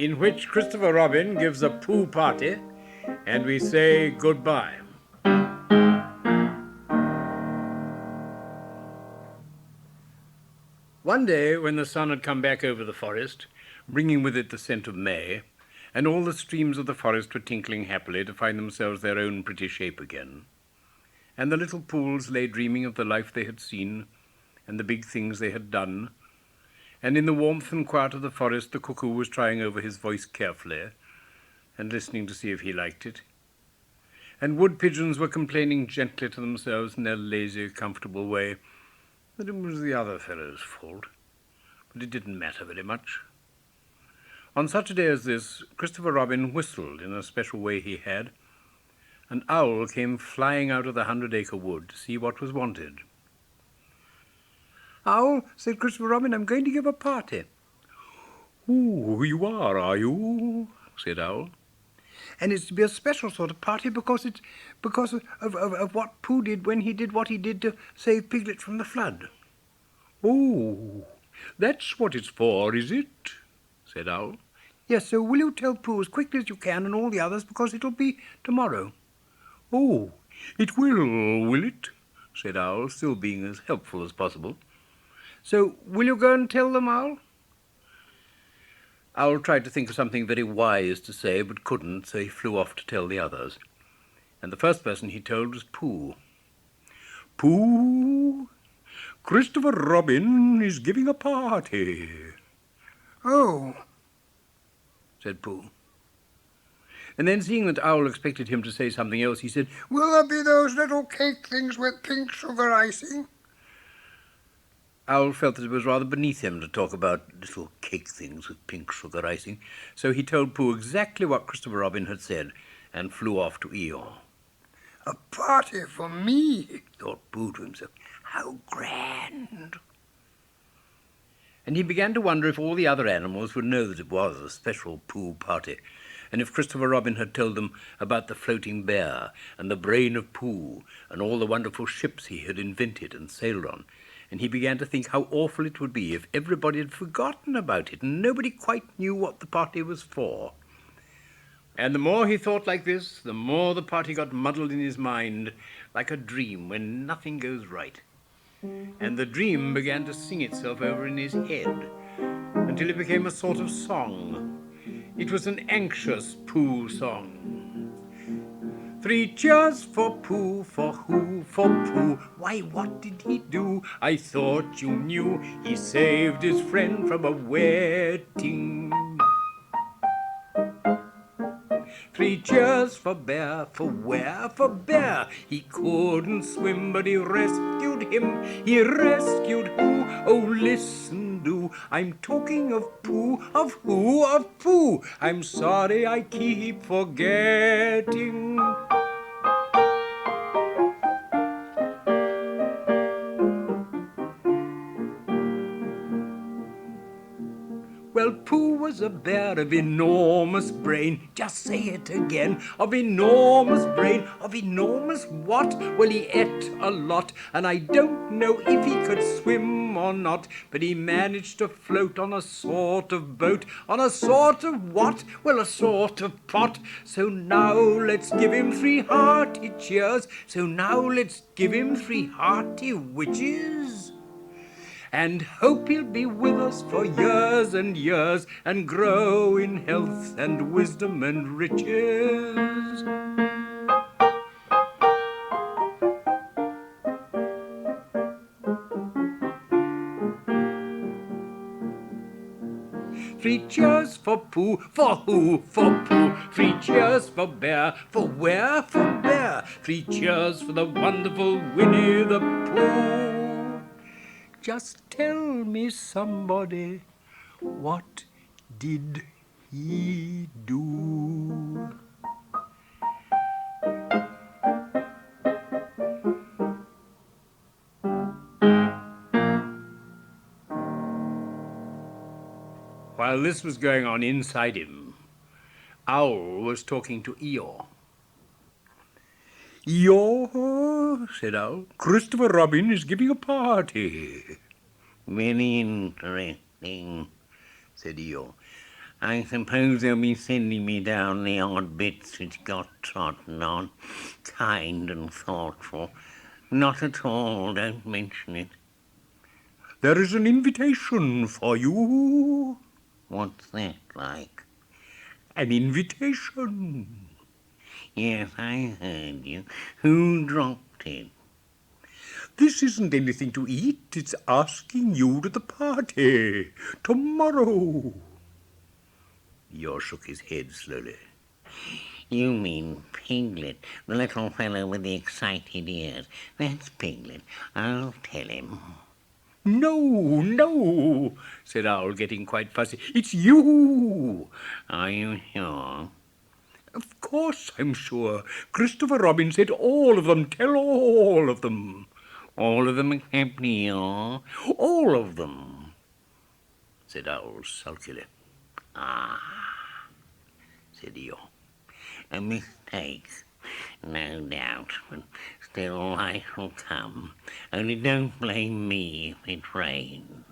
in which Christopher Robin gives a Pooh party and we say goodbye. One day, when the sun had come back over the forest, bringing with it the scent of May, and all the streams of the forest were tinkling happily to find themselves their own pretty shape again, and the little pools lay dreaming of the life they had seen and the big things they had done, and in the warmth and quiet of the forest the cuckoo was trying over his voice carefully and listening to see if he liked it, and wood pigeons were complaining gently to themselves in their lazy, comfortable way that it was the other fellow's fault, but it didn't matter very much. On such a day as this, Christopher Robin whistled in a special way he had. An owl came flying out of the 100-acre wood to see what was wanted. "Owl," said Christopher Robin, "I'm going to give a party." "Oh, you are you?" said Owl. "And it's to be a special sort of party because of what Pooh did when he did what he did to save Piglet from the flood." "Oh, that's what it's for, is it?" said Owl. "Yes, so will you tell Pooh as quickly as you can and all the others, because it'll be tomorrow." "Oh, it will it?" said Owl, still being as helpful as possible. "So will you go and tell them, Owl?" Owl tried to think of something very wise to say, but couldn't, so he flew off to tell the others. And the first person he told was Pooh. "Pooh, Christopher Robin is giving a party." "Oh," said Pooh. And then, seeing that Owl expected him to say something else, he said, "Will there be those little cake things with pink sugar icing?" Owl felt that it was rather beneath him to talk about little cake things with pink sugar icing, so he told Pooh exactly what Christopher Robin had said and flew off to Eeyore. "A party for me," thought Pooh to himself. "How grand!" And he began to wonder if all the other animals would know that it was a special Pooh party, and if Christopher Robin had told them about the floating bear and the brain of Pooh and all the wonderful ships he had invented and sailed on. And he began to think how awful it would be if everybody had forgotten about it and nobody quite knew what the party was for. And the more he thought like this, the more the party got muddled in his mind, like a dream when nothing goes right. And the dream began to sing itself over in his head until it became a sort of song. It was an anxious Pooh song. "Three cheers for Pooh, for who, for Pooh. Why, what did he do? I thought you knew. He saved his friend from a wetting. Three cheers for Bear, for where? For Bear. He couldn't swim, but he rescued him. He rescued who? Oh, listen, do. I'm talking of Pooh, of who? Of Pooh. I'm sorry I keep forgetting." Well, Pooh was a bear of enormous brain. Just say it again. Of enormous brain. Of enormous what? Well, he ate a lot, and I don't know if he could swim or not, but he managed to float on a sort of boat. On a sort of what? Well, a sort of pot. So now let's give him 3 hearty cheers. So now let's give him 3 hearty witches. And hope he'll be with us for years and years, and grow in health and wisdom and riches. Three cheers for Pooh, for who? For Pooh. 3 cheers for Bear, for where? For Bear. 3 cheers for the wonderful Winnie the Pooh. Just tell me, somebody, what did he do? While this was going on inside him, Owl was talking to Eeyore. "Eeyore," said Owl, "Christopher Robin is giving a party." "Very interesting," said Eeyore. I suppose they'll be sending me down the odd bits which got trodden on. Kind and thoughtful. Not at all, don't mention it. There is an invitation for you. What's that like? An invitation. Yes, I heard you. Who dropped it? This isn't anything to eat. It's asking you to the party tomorrow. Eeyore shook his head slowly. You mean Piglet, the little fellow with the excited ears. That's Piglet. I'll tell him. No, said Owl, getting quite fussy. It's you. Are you sure? Of course I'm sure. Christopher Robin said all of them. Tell all of them. All of them except Eeyore? All of them, said Owl sulkily. Ah, said Eeyore. a mistake, no doubt, but still I shall come. Only don't blame me if it rains.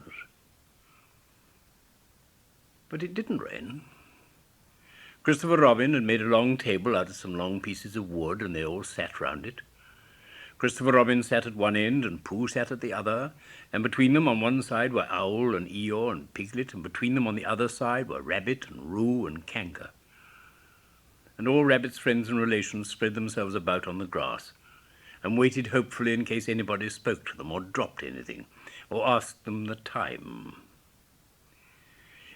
But it didn't rain. Christopher Robin had made a long table out of some long pieces of wood, and they all sat round it. Christopher Robin sat at one end, and Pooh sat at the other, and between them on one side were Owl and Eeyore and Piglet, and between them on the other side were Rabbit and Roo and Kanker. And all Rabbit's friends and relations spread themselves about on the grass, and waited hopefully in case anybody spoke to them or dropped anything, or asked them the time.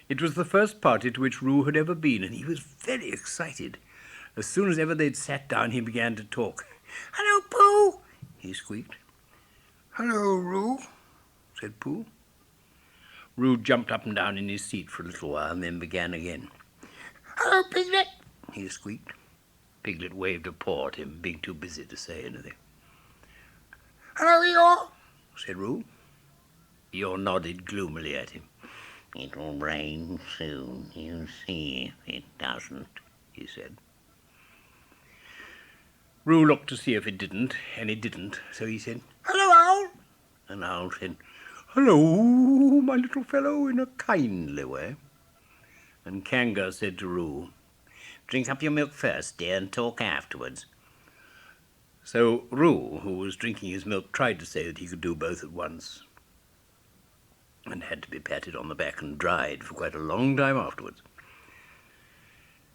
It was the first party to which Roo had ever been, and he was very excited. As soon as ever they'd sat down, he began to talk. "Hello, Pooh," he squeaked. "Hello, Roo," said Pooh. Roo jumped up and down in his seat for a little while, and then began again. "Hello, Piglet," he squeaked. Piglet waved a paw at him, being too busy to say anything. "Hello, Eeyore," said Roo. Eeyore nodded gloomily at him. It'll rain soon, you see if it doesn't, he said. Roo looked to see if it didn't, and it didn't, so he said, "Hello, Owl." And Owl said, "Hello, my little fellow," in a kindly way. And Kangar said to Roo, "Drink up your milk first, dear, and talk afterwards." So Roo, who was drinking his milk, tried to say that he could do both at once, and had to be patted on the back and dried for quite a long time afterwards.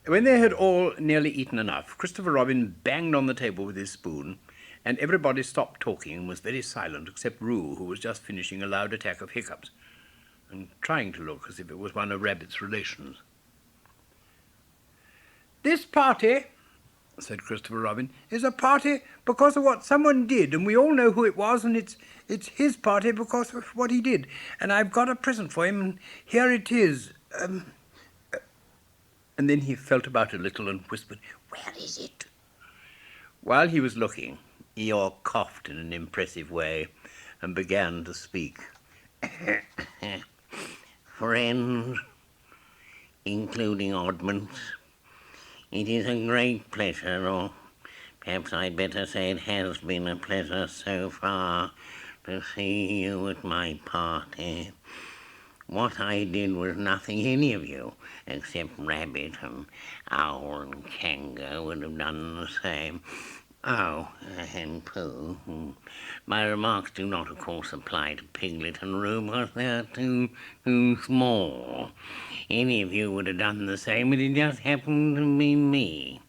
When they had all nearly eaten enough, Christopher Robin banged on the table with his spoon, and everybody stopped talking and was very silent, except Roo, who was just finishing a loud attack of hiccups, and trying to look as if it was one of Rabbit's relations. "This party," said Christopher Robin, "is a party because of what someone did, and we all know who it was, and it's his party because of what he did. And I've got a present for him, and here it is." And then he felt about a little and whispered, "Where is it?" While he was looking, Eeyore coughed in an impressive way and began to speak. "Friends, including oddments, it is a great pleasure, or perhaps I'd better say it has been a pleasure so far, to see you at my party. What I did was nothing any of you, except Rabbit and Owl and Kangar, would have done the same. Oh, and Pooh. My remarks do not, of course, apply to Piglet and Roo, because they're too small. Any of you would have done the same, but it just happened to be me.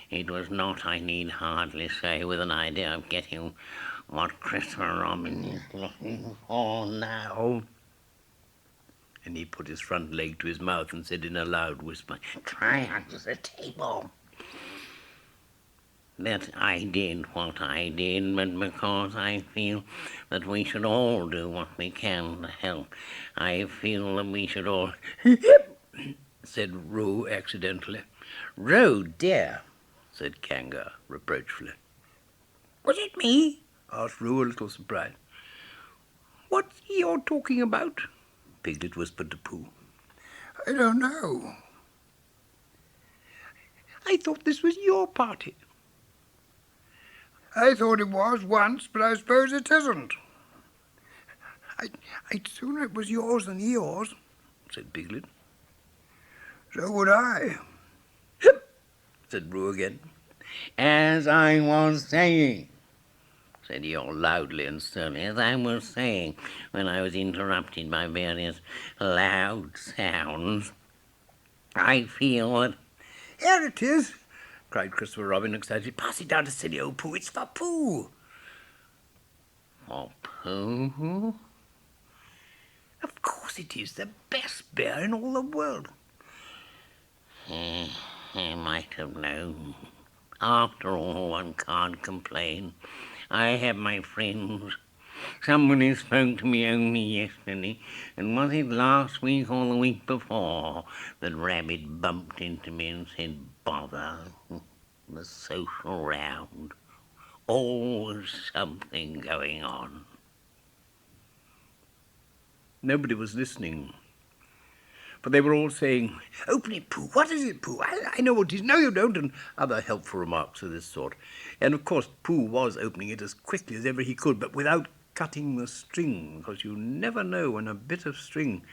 It was not, I need hardly say, with an idea of getting what Christopher Robin is looking for now." And he put his front leg to his mouth and said in a loud whisper, "Try under the table." That I did what I did, but because I feel that we should all do what we can to help. I feel that we should all... said Roo accidentally. "Roo, dear," said Kangar reproachfully. "Was it me?" asked Roo, a little surprised. "What's Eeyore talking about?" Piglet whispered to Pooh. "I don't know." "I thought this was your party." "I thought it was once, but I suppose it isn't." I'd sooner it was yours than Eeyore's," said Piglet. So would I, said Pooh again. As I was saying, said Eeyore loudly and sternly, as I was saying when I was interrupted by various loud sounds, I feel that... Here it is, cried Christopher Robin excitedly. Pass it down to silly old Pooh. It's for Pooh. For Pooh? Of course it is. The best bear in all the world. I might have known. After all, one can't complain. I have my friends. Somebody spoke to me only yesterday, and was it last week or the week before that Rabbit bumped into me and said, bother, the social round. Always something going on. Nobody was listening, for they were all saying, Open it, Pooh. What is it, Pooh? I know what it is. No, you don't, and other helpful remarks of this sort. And, of course, Pooh was opening it as quickly as ever he could, but without cutting the string, because you never know when a bit of string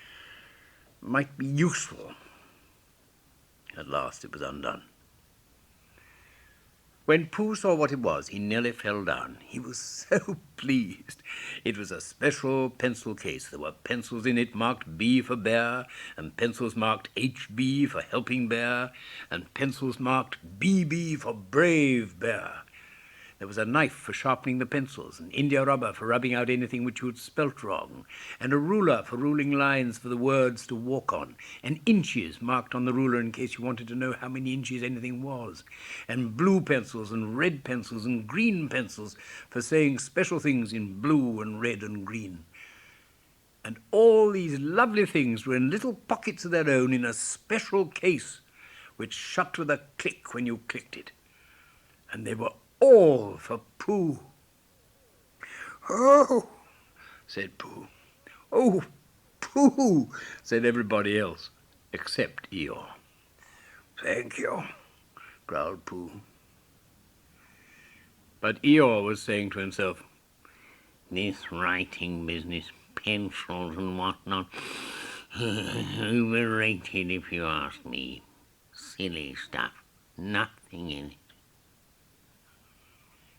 might be useful. At last it was undone. When Pooh saw what it was, he nearly fell down. He was so pleased. It was a special pencil case. There were pencils in it marked B for bear, and pencils marked HB for helping bear, and pencils marked BB for brave bear. There was a knife for sharpening the pencils, and India rubber for rubbing out anything which you had spelt wrong, and a ruler for ruling lines for the words to walk on, and inches marked on the ruler in case you wanted to know how many inches anything was, and blue pencils and red pencils and green pencils for saying special things in blue and red and green. And all these lovely things were in little pockets of their own in a special case which shut with a click when you clicked it. And they were all for Pooh. Oh, said Pooh. Oh, Pooh, said everybody else, except Eeyore. Thank you, growled Pooh. But Eeyore was saying to himself, This writing business, pencils and whatnot, overrated if you ask me. Silly stuff, nothing in it.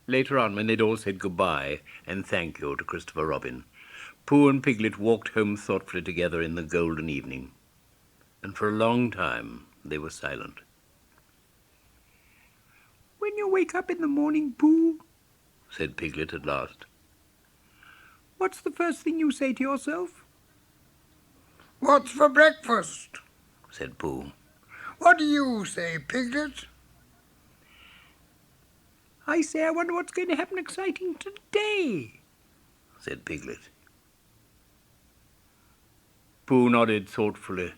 Later on, when they'd all said goodbye and thank you to Christopher Robin, Pooh and Piglet walked home thoughtfully together in the golden evening, and for a long time they were silent. When you wake up in the morning, Pooh, said Piglet at last, what's the first thing you say to yourself? What's for breakfast? Said Pooh. What do you say, Piglet? I say, I wonder what's going to happen exciting today, said Piglet. Pooh nodded thoughtfully.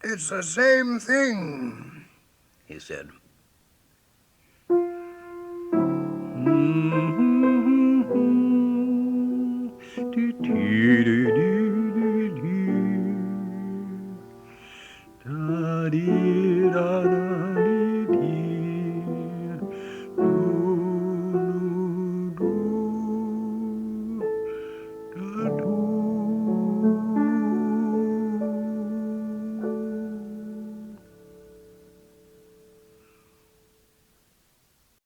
It's the same thing, he said.